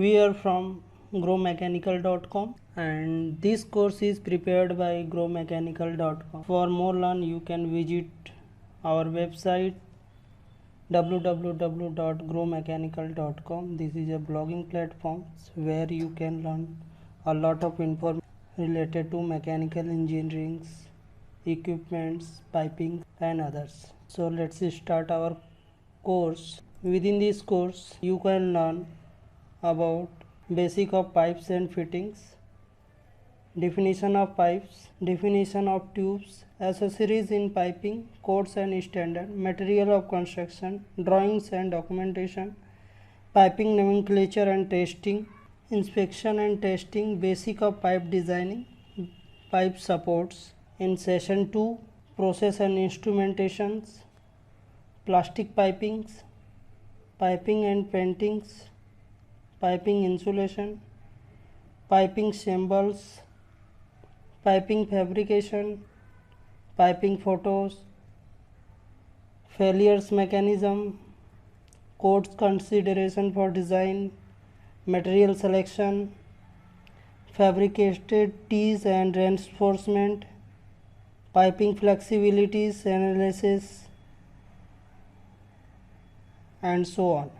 We are from growmechanical.com and this course is prepared by growmechanical.com. For more learn you can visit our website www.growmechanical.com. This is a blogging platform where you can learn a lot of information related to mechanical engineering, equipments, piping and others. So let's start our course. Within this course you can learn about basic of pipes and fittings, definition of pipes, definition of tubes, accessories in piping, codes and standard, material of construction, drawings and documentation, piping nomenclature and testing, inspection and testing, basic of pipe designing, pipe supports. In session 2, process and instrumentations, plastic pipings, piping and paintings, piping insulation, piping symbols, piping fabrication, piping photos, failures mechanism, codes consideration for design, material selection, fabricated tees and reinforcement, piping flexibilities analysis and so on.